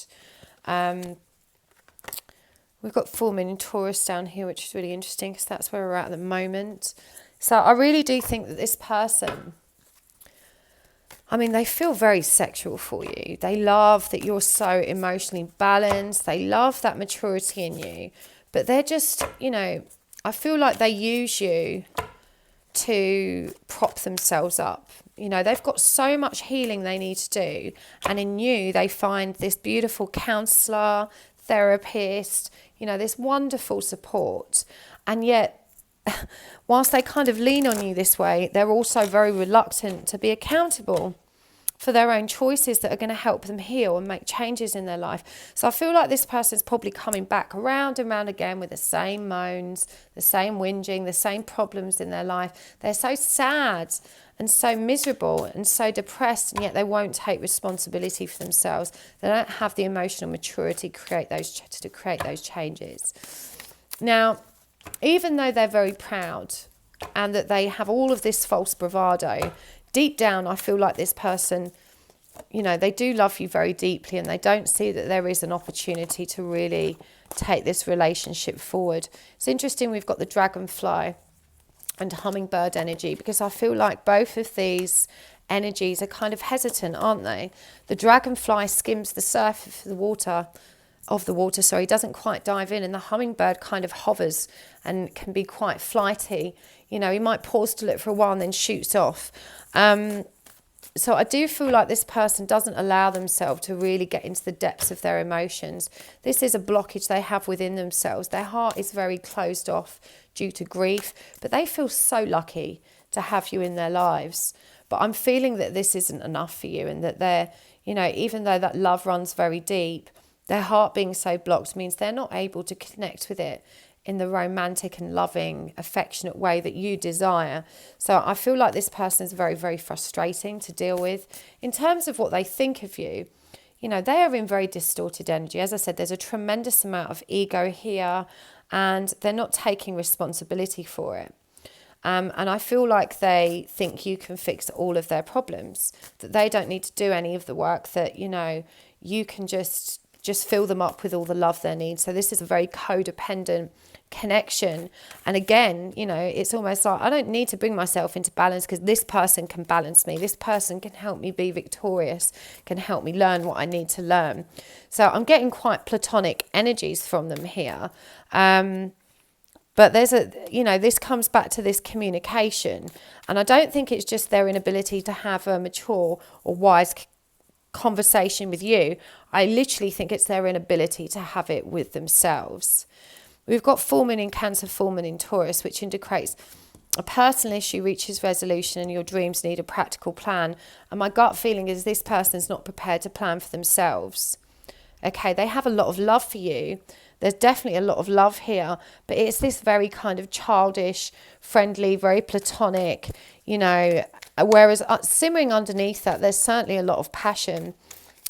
We've got full moon in Taurus down here, which is really interesting because that's where we're at the moment. So I really do think that this person, I mean, they feel very sexual for you. They love that you're so emotionally balanced. They love that maturity in you. But they're just, you know, I feel like they use you to prop themselves up. You know, they've got so much healing they need to do. And in you, they find this beautiful counsellor, therapist, you know, this wonderful support. And yet, whilst they kind of lean on you this way, they're also very reluctant to be accountable for their own choices that are going to help them heal and make changes in their life. So I feel like this person's probably coming back around and round again with the same moans, the same whinging, the same problems in their life. They're so sad and so miserable and so depressed, and yet they won't take responsibility for themselves. They don't have the emotional maturity to create those changes. Now, even though they're very proud and that they have all of this false bravado, deep down, I feel like this person, you know, they do love you very deeply, and they don't see that there is an opportunity to really take this relationship forward. It's interesting, we've got the dragonfly and hummingbird energy, because I feel like both of these energies are kind of hesitant, aren't they? The dragonfly skims the surface of the water, doesn't quite dive in, and the hummingbird kind of hovers and can be quite flighty. You know, he might pause to look for a while and then shoots off. So I do feel like this person doesn't allow themselves to really get into the depths of their emotions. This is a blockage they have within themselves. Their heart is very closed off due to grief, but they feel so lucky to have you in their lives. But I'm feeling that this isn't enough for you, and that they're, you know, even though that love runs very deep, their heart being so blocked means they're not able to connect with it in the romantic and loving, affectionate way that you desire. So I feel like this person is very, very frustrating to deal with. In terms of what they think of you, you know, they are in very distorted energy. As I said, there's a tremendous amount of ego here, and they're not taking responsibility for it. And I feel like they think you can fix all of their problems, that they don't need to do any of the work, that, you know, you can just fill them up with all the love they need. So this is a very codependent connection. And again, you know, it's almost like I don't need to bring myself into balance, because this person can balance me. This person can help me be victorious, can help me learn what I need to learn. So I'm getting quite Platonic energies from them here. But there's this comes back to this communication. And I don't think it's just their inability to have a mature or wise conversation with you. I literally think it's their inability to have it with themselves. We've got full moon in Cancer, full moon in Taurus, which indicates a personal issue reaches resolution and your dreams need a practical plan. And my gut feeling is this person's not prepared to plan for themselves. Okay, they have a lot of love for you. There's definitely a lot of love here, but it's this very kind of childish, friendly, very platonic, you know, whereas simmering underneath that, there's certainly a lot of passion.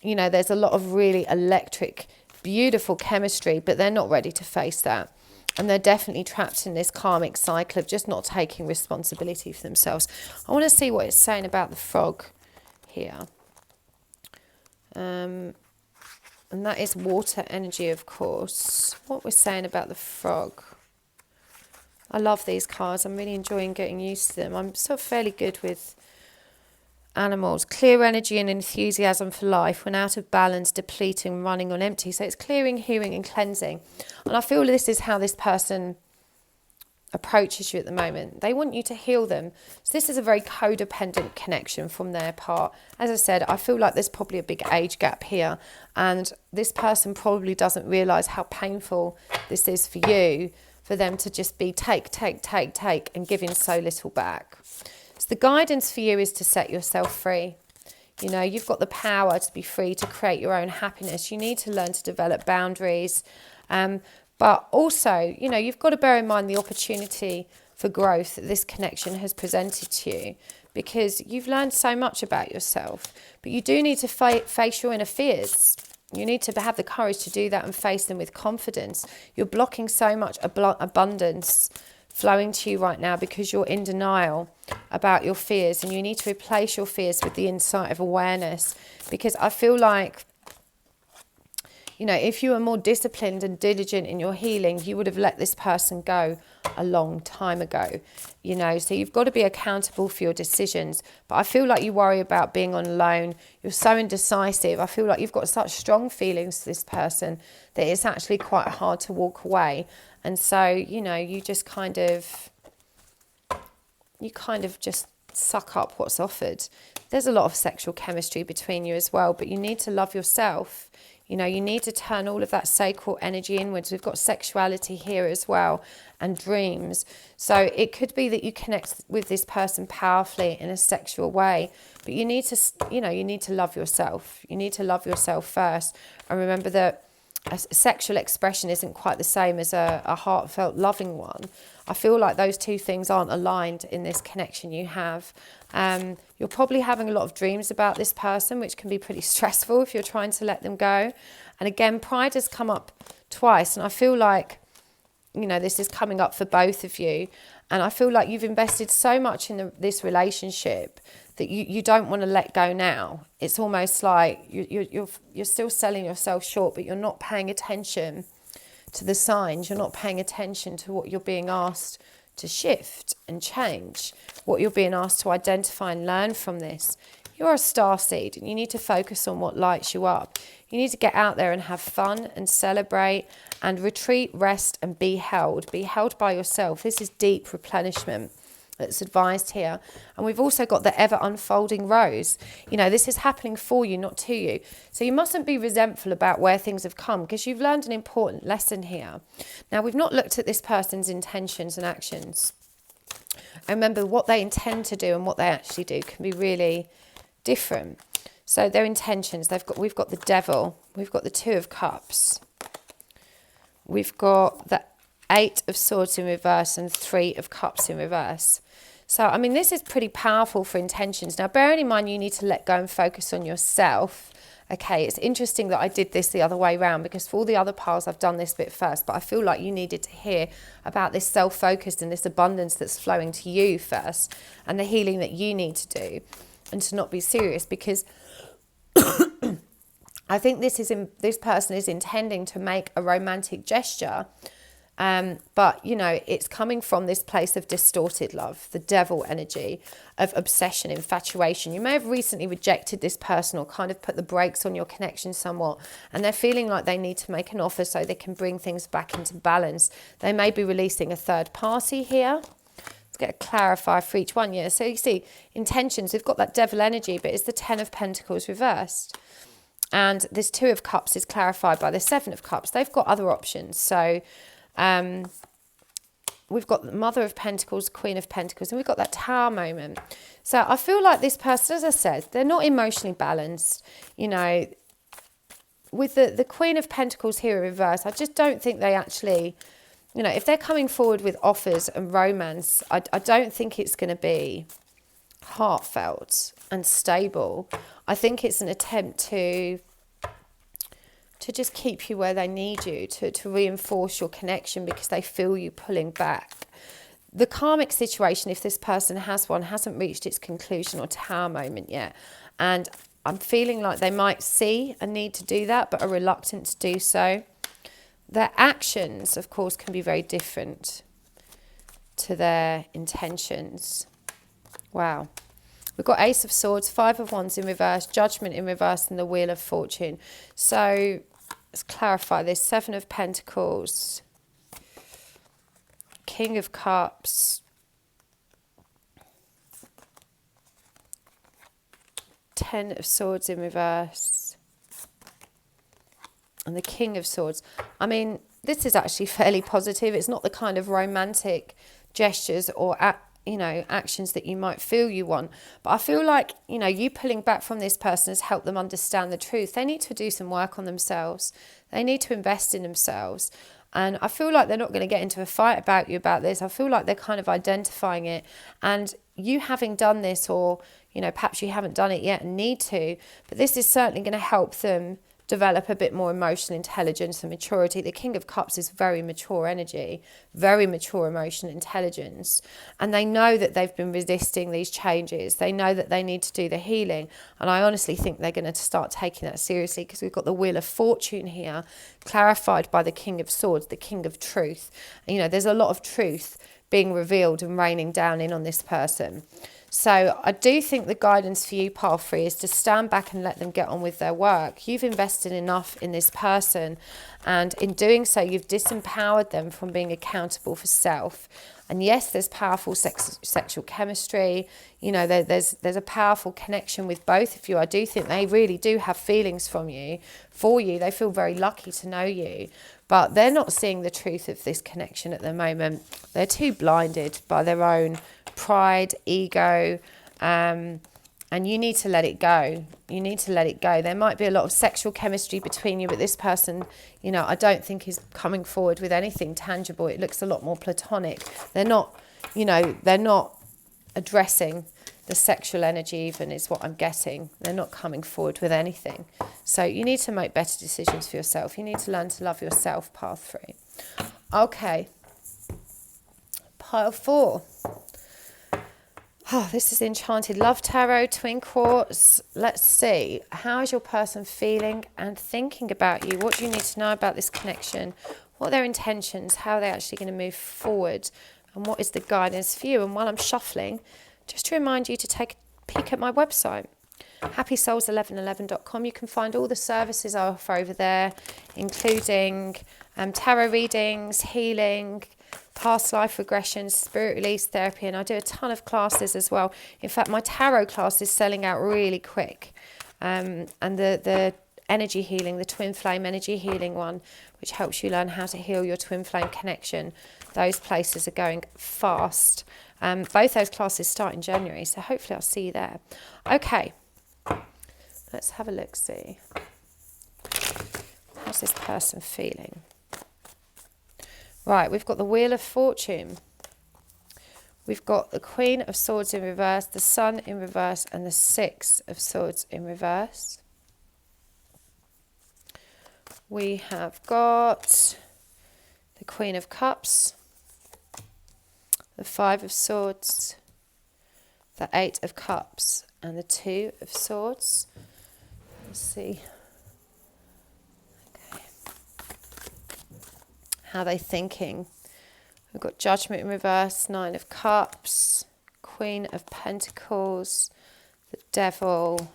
You know, there's a lot of really electric, beautiful chemistry, but they're not ready to face that. And they're definitely trapped in this karmic cycle of just not taking responsibility for themselves. I want to see what it's saying about the frog here. And that is water energy, of course. What we're saying about the frog. I love these cards. I'm really enjoying getting used to them. I'm sort of fairly good with animals. Clear energy and enthusiasm for life when out of balance, depleting, running on empty. So it's clearing, healing and cleansing. And I feel this is how this person approaches you at the moment. They want you to heal them. So this is a very codependent connection from their part. As I said, I feel like there's probably a big age gap here, and this person probably doesn't realize how painful this is for you, for them to just be take and giving so little back. So the guidance for you is to set yourself free. You know, you've got the power to be free, to create your own happiness. You need to learn to develop boundaries. But also, you know, you've got to bear in mind the opportunity for growth that this connection has presented to you, because you've learned so much about yourself. But you do need to face your inner fears. You need to have the courage to do that and face them with confidence. You're blocking so much abundance flowing to you right now because you're in denial about your fears, and you need to replace your fears with the insight of awareness. Because I feel like, you know, if you were more disciplined and diligent in your healing, you would have let this person go a long time ago, you know. So you've got to be accountable for your decisions. But I feel like you worry about being on loan. You're so indecisive. I feel like you've got such strong feelings for this person that it's actually quite hard to walk away. And so, you know, you just kind of just suck up what's offered. There's a lot of sexual chemistry between you as well, but you need to love yourself. You know, you need to turn all of that sacral energy inwards. We've got sexuality here as well, and dreams. So it could be that you connect with this person powerfully in a sexual way, but you need to, you know, you need to love yourself. You need to love yourself first. And remember that a sexual expression isn't quite the same as a heartfelt, loving one. I feel like those two things aren't aligned in this connection you have. You're probably having a lot of dreams about this person, which can be pretty stressful if you're trying to let them go. And again, pride has come up twice, and I feel like, you know, this is coming up for both of you. And I feel like you've invested so much in this relationship that you don't want to let go now. It's almost like you're still selling yourself short, but you're not paying attention to the signs. You're not paying attention to what you're being asked to shift and change, what you're being asked to identify and learn from this. You're a starseed, and you need to focus on what lights you up. You need to get out there and have fun and celebrate and retreat, rest, and be held. Be held by yourself. This is deep replenishment that's advised here. And we've also got the ever unfolding rose. You know, this is happening for you, not to you. So you mustn't be resentful about where things have come, because you've learned an important lesson here. Now, we've not looked at this person's intentions and actions. And remember, what they intend to do and what they actually do can be really different. So their intentions, we've got the Devil, we've got the Two of Cups, we've got the Eight of Swords in reverse and Three of Cups in reverse. So, I mean, this is pretty powerful for intentions. Now, bearing in mind, you need to let go and focus on yourself. Okay, it's interesting that I did this the other way around, because for all the other piles, I've done this bit first, but I feel like you needed to hear about this self-focused and this abundance that's flowing to you first, and the healing that you need to do, and to not be serious, because I think this person is intending to make a romantic gesture, but, you know, it's coming from this place of distorted love, the devil energy of obsession, infatuation. You may have recently rejected this person or kind of put the brakes on your connection somewhat, and they're feeling like they need to make an offer so they can bring things back into balance. They may be releasing a third party here. Let's get a clarifier for each one. Yeah, so you see, intentions, we've got that devil energy, but it's the Ten of Pentacles reversed. And this Two of Cups is clarified by the Seven of Cups. They've got other options. So we've got the Mother of Pentacles, Queen of Pentacles, and we've got that Tower moment. So I feel like this person, as I said, they're not emotionally balanced. You know, with the Queen of Pentacles here in reverse, I just don't think they actually, you know, if they're coming forward with offers and romance, I don't think it's going to be heartfelt and stable. I think it's an attempt to just keep you where they need you, to reinforce your connection, because they feel you pulling back. The karmic situation, if this person has one, hasn't reached its conclusion or Tower moment yet. And I'm feeling like they might see a need to do that, but are reluctant to do so. Their actions, of course, can be very different to their intentions. Wow. We've got Ace of Swords, Five of Wands in reverse, Judgment in reverse, and the Wheel of Fortune. So let's clarify this. Seven of Pentacles, King of Cups, Ten of Swords in reverse, and the King of Swords. I mean, this is actually fairly positive. It's not the kind of romantic gestures or actions that you might feel you want. But I feel like, you know, you pulling back from this person has helped them understand the truth. They need to do some work on themselves. They need to invest in themselves. And I feel like they're not going to get into a fight about you about this. I feel like they're kind of identifying it. And you having done this, or, you know, perhaps you haven't done it yet and need to, but this is certainly going to help them develop a bit more emotional intelligence and maturity. The King of Cups is very mature energy, very mature emotional intelligence. And they know that they've been resisting these changes. They know that they need to do the healing. And I honestly think they're going to start taking that seriously, because we've got the Wheel of Fortune here, clarified by the King of Swords, the King of Truth. And, you know, there's a lot of truth being revealed and raining down in on this person. So I do think the guidance for you, Parfrey, is to stand back and let them get on with their work. You've invested enough in this person, and in doing so, you've disempowered them from being accountable for self. And yes, there's powerful sexual chemistry. You know, there's a powerful connection with both of you. I do think they really do have feelings for you. They feel very lucky to know you. But they're not seeing the truth of this connection at the moment. They're too blinded by their own pride, ego, and you need to let it go. You need to let it go. There might be a lot of sexual chemistry between you, but this person, you know, I don't think is coming forward with anything tangible. It looks a lot more platonic. They're not, you know, they're not addressing the sexual energy even, is what I'm getting. They're not coming forward with anything. So you need to make better decisions for yourself. You need to learn to love yourself, Parfrey. Okay. Pile 4. Oh, this is Enchanted Love Tarot, Twin Quartz. Let's see. How is your person feeling and thinking about you? What do you need to know about this connection? What are their intentions? How are they actually going to move forward? And what is the guidance for you? And while I'm shuffling, just to remind you to take a peek at my website, happysouls1111.com. You can find all the services I offer over there, including tarot readings, healing, past life regressions, spirit release therapy, and I do a ton of classes as well. In fact, my tarot class is selling out really quick. And the energy healing, the twin flame energy healing one, which helps you learn how to heal your twin flame connection, those places are going fast. Both those classes start in January, so hopefully I'll see you there. Okay, let's have a look, see. How's this person feeling? Right, we've got the Wheel of Fortune. We've got the Queen of Swords in reverse, the Sun in reverse, and the Six of Swords in reverse. We have got the Queen of Cups, the Five of Swords, the Eight of Cups, and the Two of Swords. Let's see. How are they thinking? We've got Judgment in reverse, Nine of Cups, Queen of Pentacles, the Devil,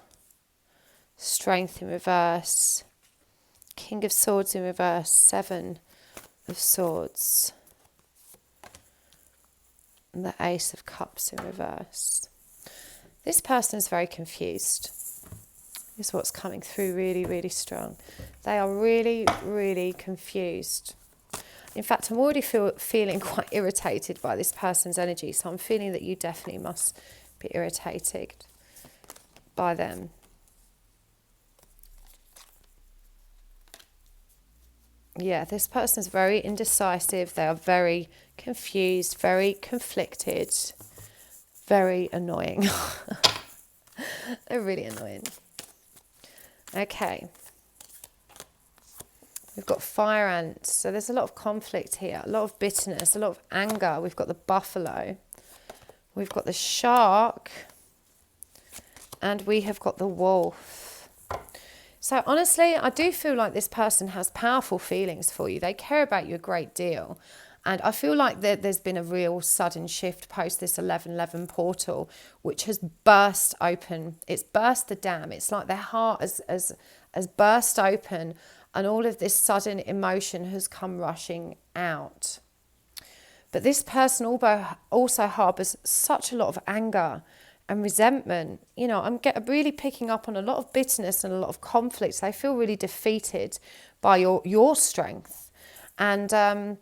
Strength in reverse, King of Swords in reverse, Seven of Swords, and the Ace of Cups in reverse. This person is very confused, is what's coming through really, really strong. They are really, really confused. In fact, I'm already feeling quite irritated by this person's energy, so I'm feeling that you definitely must be irritated by them. Yeah, this person is very indecisive. They are very confused, very conflicted, very annoying. They're really annoying. Okay. We've got fire ants, so there's a lot of conflict here, a lot of bitterness, a lot of anger. We've got the buffalo, we've got the shark, and we have got the wolf. So honestly, I do feel like this person has powerful feelings for you. They care about you a great deal. And I feel like there's been a real sudden shift post this 1111 portal, which has burst open. It's burst the dam. It's like their heart has burst open, and all of this sudden emotion has come rushing out. But this person also harbours such a lot of anger and resentment. You know, I'm really picking up on a lot of bitterness and a lot of conflict. They feel really defeated by your strength. And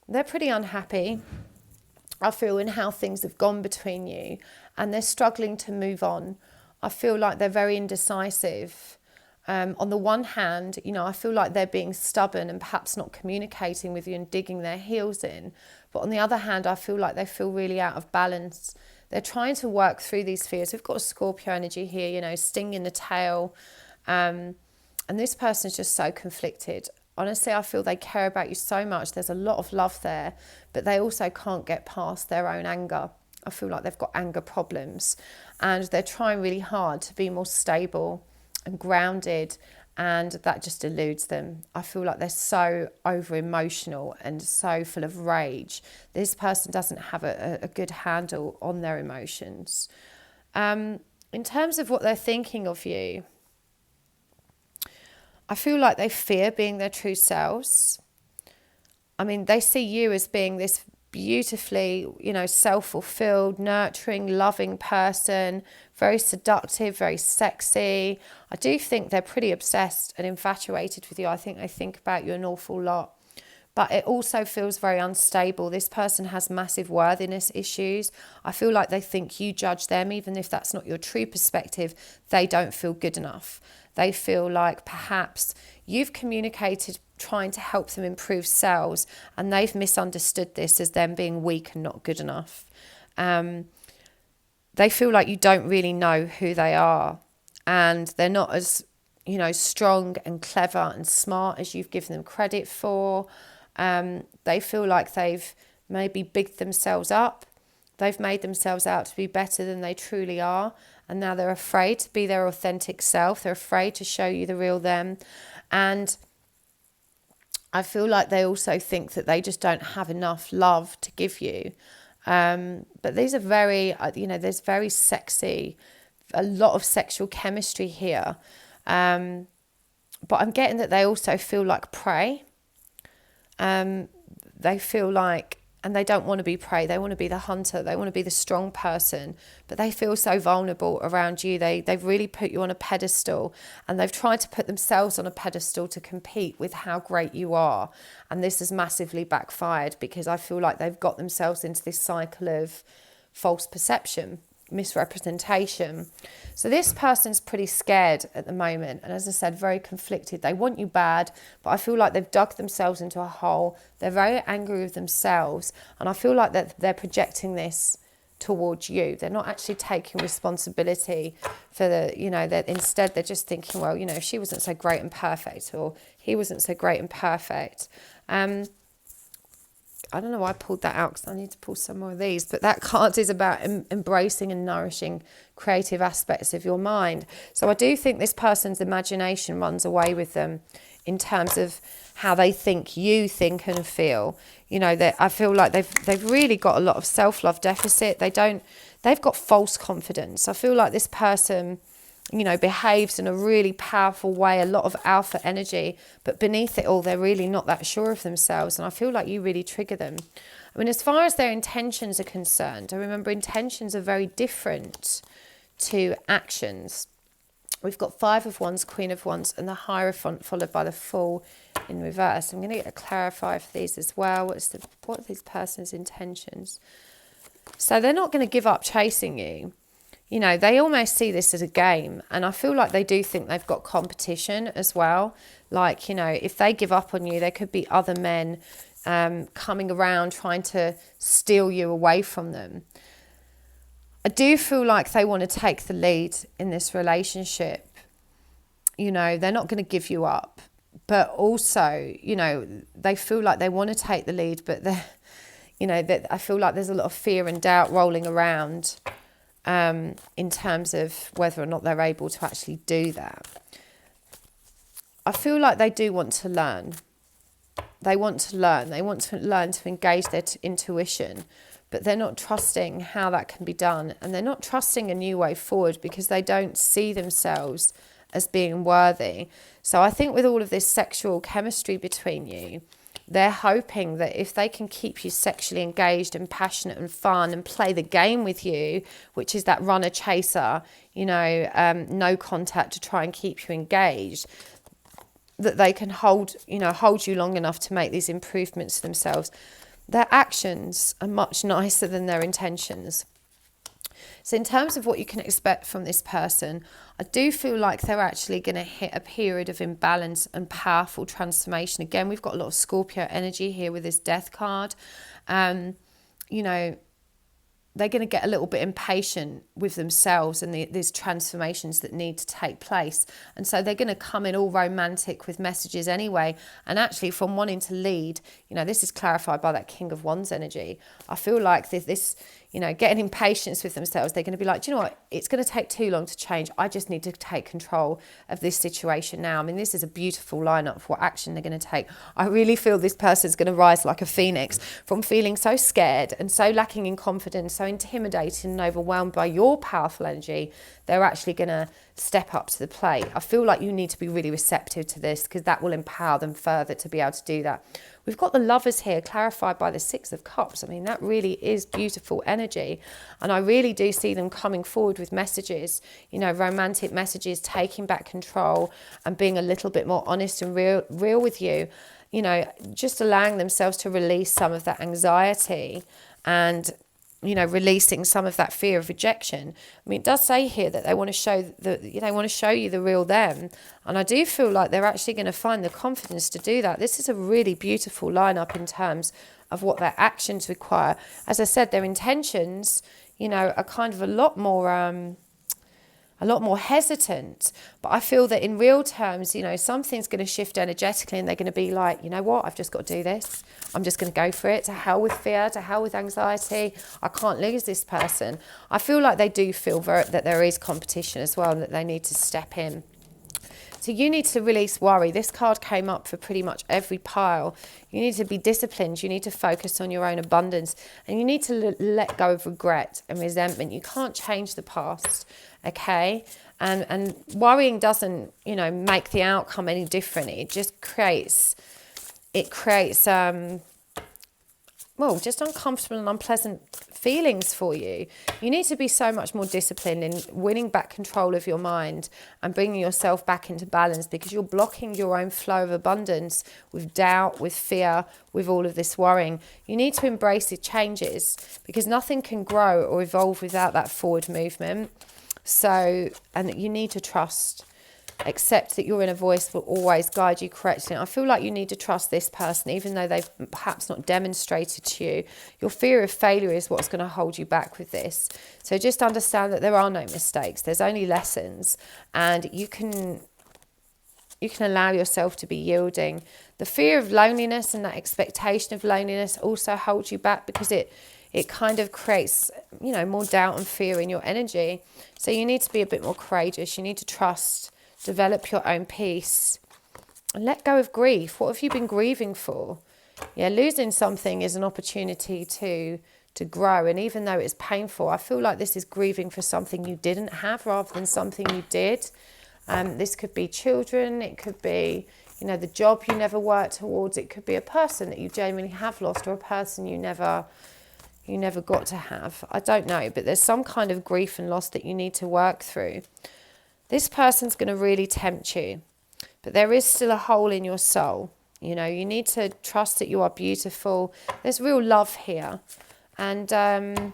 they're pretty unhappy, I feel, in how things have gone between you. And they're struggling to move on. I feel like they're very indecisive. On the one hand, you know, I feel like they're being stubborn and perhaps not communicating with you and digging their heels in. But on the other hand, I feel like they feel really out of balance. They're trying to work through these fears. We've got a Scorpio energy here, you know, sting in the tail. And this person is just so conflicted. Honestly, I feel they care about you so much. There's a lot of love there, but they also can't get past their own anger. I feel like they've got anger problems, and they're trying really hard to be more stable and grounded, and that just eludes them. I feel like they're so over emotional and so full of rage. This person doesn't have a good handle on their emotions. In terms of what they're thinking of you, I feel like they fear being their true selves. I mean, they see you as being this beautifully, self-fulfilled, nurturing, loving person, very seductive, very sexy. I do think they're pretty obsessed and infatuated with you. I think they think about you an awful lot. But it also feels very unstable. This person has massive worthiness issues. I feel like they think you judge them, even if that's not your true perspective. They don't feel good enough. They feel like perhaps you've communicated trying to help them improve sales, and they've misunderstood this as them being weak and not good enough. They feel like you don't really know who they are, and they're not as, strong and clever and smart as you've given them credit for. They feel like they've maybe bigged themselves up. They've made themselves out to be better than they truly are. And now they're afraid to be their authentic self. They're afraid to show you the real them. And I feel like they also think that they just don't have enough love to give you. But these are very, there's very sexy, a lot of sexual chemistry here. But I'm getting that they also feel like prey. They feel like, and they don't want to be prey, they want to be the hunter, they want to be the strong person, but they feel so vulnerable around you. They've really put you on a pedestal, and they've tried to put themselves on a pedestal to compete with how great you are. And this has massively backfired, because I feel like they've got themselves into this cycle of false perception, misrepresentation. So this person's pretty scared at the moment, and as I said, very conflicted. They want you bad, but I feel like they've dug themselves into a hole. They're very angry with themselves, and I feel like that they're projecting this towards you. They're not actually taking responsibility for instead they're just thinking, well, if she wasn't so great and perfect, or he wasn't so great and perfect. I don't know why I pulled that out, because I need to pull some more of these. But that card is about embracing and nourishing creative aspects of your mind. So I do think this person's imagination runs away with them in terms of how they think you think and feel. I feel like they've really got a lot of self-love deficit. They've got false confidence. I feel like this person, behaves in a really powerful way, a lot of alpha energy, but beneath it all, they're really not that sure of themselves. And I feel like you really trigger them. I mean, as far as their intentions are concerned, I remember intentions are very different to actions. We've got Five of Wands, Queen of Wands, and the Hierophant, followed by the Fool in reverse. I'm going to get a clarify for these as well. What are these person's intentions? So they're not going to give up chasing you. They almost see this as a game, and I feel like they do think they've got competition as well. Like, if they give up on you, there could be other men coming around trying to steal you away from them. I do feel like they want to take the lead in this relationship. They're not going to give you up, but also, they feel like they want to take the lead, but I feel like there's a lot of fear and doubt rolling around. In terms of whether or not they're able to actually do that. I feel like they do want to learn. They want to learn. They want to learn to engage their intuition, but they're not trusting how that can be done. And they're not trusting a new way forward because they don't see themselves as being worthy. So I think with all of this sexual chemistry between you, they're hoping that if they can keep you sexually engaged and passionate and fun and play the game with you, which is that runner chaser, no contact to try and keep you engaged, that they can hold you long enough to make these improvements themselves. Their actions are much nicer than their intentions. So in terms of what you can expect from this person, I do feel like they're actually going to hit a period of imbalance and powerful transformation. Again, we've got a lot of Scorpio energy here with this Death card. They're going to get a little bit impatient with themselves and these transformations that need to take place. And so they're going to come in all romantic with messages anyway. And actually from wanting to lead, this is clarified by that King of Wands energy. I feel like this getting impatience with themselves, they're going to be like, do you know what? It's going to take too long to change. I just need to take control of this situation now. I mean, this is a beautiful lineup for what action they're going to take. I really feel this person's going to rise like a phoenix from feeling so scared and so lacking in confidence, so intimidated and overwhelmed by your powerful energy. They're actually going to step up to the plate. I feel like you need to be really receptive to this because that will empower them further to be able to do that. We've got the Lovers here, clarified by the Six of Cups. I mean, that really is beautiful energy. And I really do see them coming forward with messages, you know, romantic messages, taking back control and being a little bit more honest and real with you. You know, just allowing themselves to release some of that anxiety and, you know, releasing some of that fear of rejection. I mean, it does say here that they want to show you the real them. And I do feel like they're actually going to find the confidence to do that. This is a really beautiful lineup in terms of what their actions require. As I said, their intentions, you know, are kind of a lot more hesitant, but I feel that in real terms, you know, something's going to shift energetically and they're going to be like, you know what, I've just got to do this. I'm just going to go for it. To hell with fear, to hell with anxiety. I can't lose this person. I feel like they do feel that there is competition as well and that they need to step in. So you need to release worry. This card came up for pretty much every pile. You need to be disciplined. You need to focus on your own abundance. And you need to let go of regret and resentment. You can't change the past, okay? And worrying doesn't, you know, make the outcome any different. It just creates well, just uncomfortable and unpleasant feelings for you. You need to be so much more disciplined in winning back control of your mind and bringing yourself back into balance, because you're blocking your own flow of abundance with doubt, with fear, with all of this worrying. You need to embrace the changes, because nothing can grow or evolve without that forward movement. So, and you need to trust. Accept that your inner voice will always guide you correctly. And I feel like you need to trust this person, even though they've perhaps not demonstrated to you. Your fear of failure is what's going to hold you back with this. So just understand that there are no mistakes. There's only lessons, and you can allow yourself to be yielding. The fear of loneliness and that expectation of loneliness also holds you back, because it kind of creates, you know, more doubt and fear in your energy. So you need to be a bit more courageous. You need to trust. Develop your own peace and let go of grief. What have you been grieving for? Yeah, losing something is an opportunity to grow. And even though it's painful, I feel like this is grieving for something you didn't have rather than something you did. This could be children. It could be, you know, the job you never worked towards. It could be a person that you genuinely have lost, or a person you never got to have. I don't know, but there's some kind of grief and loss that you need to work through. This person's going to really tempt you, but there is still a hole in your soul. You know, you need to trust that you are beautiful. There's real love here. And I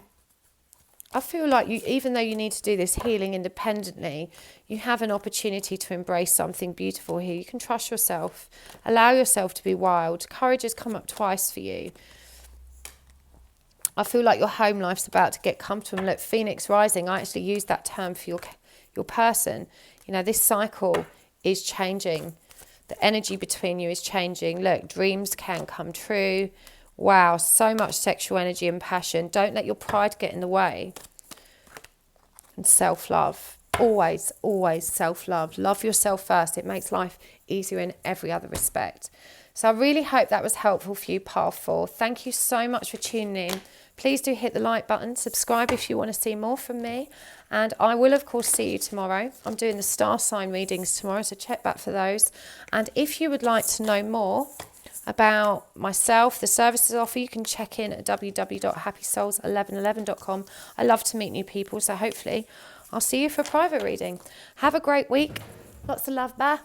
feel like even though you need to do this healing independently, you have an opportunity to embrace something beautiful here. You can trust yourself. Allow yourself to be wild. Courage has come up twice for you. I feel like your home life's about to get comfortable. Look, Phoenix Rising, I actually use that term for your person. You know, this cycle is changing. The energy between you is changing. Look, dreams can come true. Wow, so much sexual energy and passion. Don't let your pride get in the way. And self-love. Always, always self-love. Love yourself first. It makes life easier in every other respect. So I really hope that was helpful for you, Pile 4. Thank you so much for tuning in. Please do hit the like button, subscribe if you want to see more from me. And I will, of course, see you tomorrow. I'm doing the star sign readings tomorrow, so check back for those. And if you would like to know more about myself, the services I offer, you can check in at www.happysouls1111.com. I love to meet new people, so hopefully I'll see you for a private reading. Have a great week. Lots of love. Bye.